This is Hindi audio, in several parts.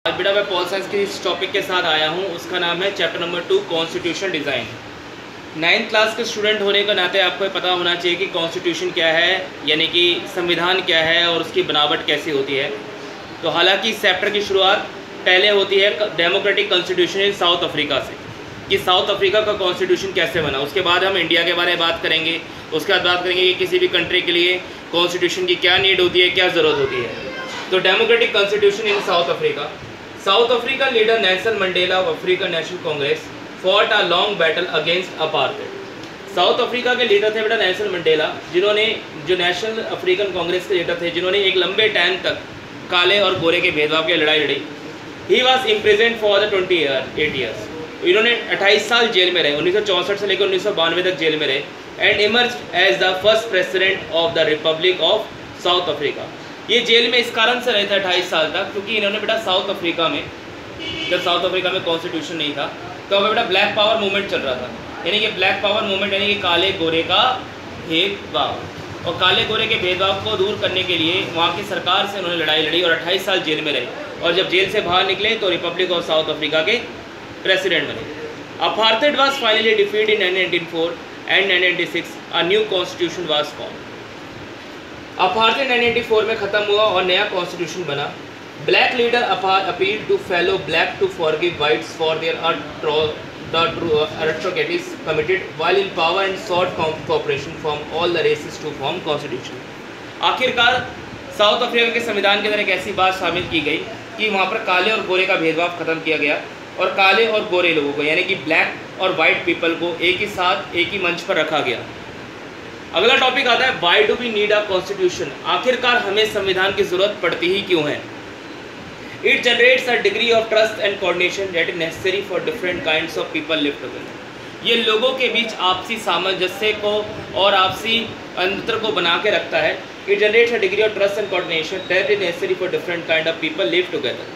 आज बेटा मैं पॉल साइंस के इस टॉपिक के साथ आया हूँ, उसका नाम है chapter number 2 constitution design. 9th class के स्टूडेंट होने के नाते आपको पता होना चाहिए कि कॉन्स्टिट्यूशन क्या है, यानी कि संविधान क्या है और उसकी बनावट कैसी होती है। तो हालांकि इस चैप्टर की शुरुआत पहले होती है democratic constitution in South Africa से, कि साउथ अफ्रीका का कॉन्स्टिट्यूशन कैसे बना। उसके बाद हम इंडिया के बारे में बात करेंगे, उसके बाद बात करेंगे कि किसी भी कंट्री के लिए कॉन्स्टिट्यूशन की क्या नीड होती है, क्या ज़रूरत होती है। तो democratic constitution in South Africa. South African leader Nelson Mandela of African National Congress fought a long battle against apartheid. South Africa के लीडर थे बेटा नेल्सन मंडेला, जिन्होंने जो नेशनल अफ्रीकन कांग्रेस के लीडर थे, जिन्होंने एक लंबे टाइम तक काले और गोरे के भेदभाव की लड़ाई लड़ी। He was imprison for the 28 years. इन्होंने 28 साल जेल में रहे, 1964 से लेकर 1992 तक जेल में रहे, and emerge as the first president of the republic of South Africa. ये जेल में इस कारण से रहे थे 28 साल तक, क्योंकि इन्होंने बेटा साउथ अफ्रीका में, जब साउथ अफ्रीका में कॉन्स्टिट्यूशन नहीं था तो बेटा ब्लैक पावर मूवमेंट चल रहा था। यानी कि ब्लैक पावर मूवमेंट यानी कि काले गोरे का भेदभाव, और काले गोरे के भेदभाव को दूर करने के लिए वहाँ की सरकार से उन्होंने लड़ाई लड़ी और 28 साल जेल में रहे, और जब जेल से बाहर निकले तो रिपब्लिक ऑफ साउथ अफ्रीका के प्रेसिडेंट बने। Apartheid was finally defeated in 1994 and 1996 a new constitution was form. Apartheid 1994 में ख़त्म हुआ और नया कॉन्स्टिट्यूशन बना। Black leader appeal to fellow black to forgive whites for their atrocities committed while in power and sought cooperation from all the races to form constitution। आखिरकार साउथ अफ्रीका के संविधान के अंदर एक ऐसी बात शामिल की गई कि वहाँ पर काले और गोरे का भेदभाव ख़त्म किया गया, और काले और गोरे लोगों को यानी कि ब्लैक और वाइट पीपल को एक ही साथ एक ही मंच पर रखा गया। अगला टॉपिक आता है why do we need a constitution. आखिरकार हमें संविधान की जरूरत पड़ती ही क्यों है। It generates a degree of trust and coordination that is necessary for different kinds of people live together. ये लोगों के बीच आपसी सामंजस्य को और आपसी अंतर को बना के रखता है। It generates a degree of trust and coordination that is necessary for different kind of people live together.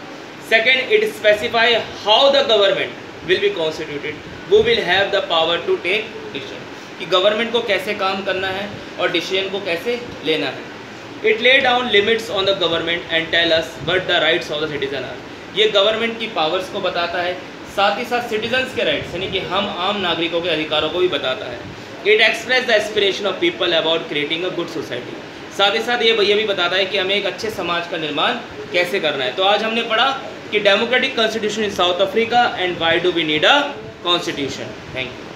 Second, it specify how the government will be constituted, वो will have the power to take decision, कि गवर्नमेंट को कैसे काम करना है और डिसीजन को कैसे लेना है। It lay down limits on the government and tell us what the rights of the citizen are. ये गवर्नमेंट की पावर्स को बताता है, साथ ही साथ सिटीजन्स के राइट्स यानी कि हम आम नागरिकों के अधिकारों को भी बताता है। It express the aspiration of people about creating a good society. साथ ही साथ ये भी बताता है कि हमें एक अच्छे समाज का निर्माण कैसे करना है। तो आज हमने पढ़ा कि democratic constitution in South Africa and why do we need a constitution. Thank you.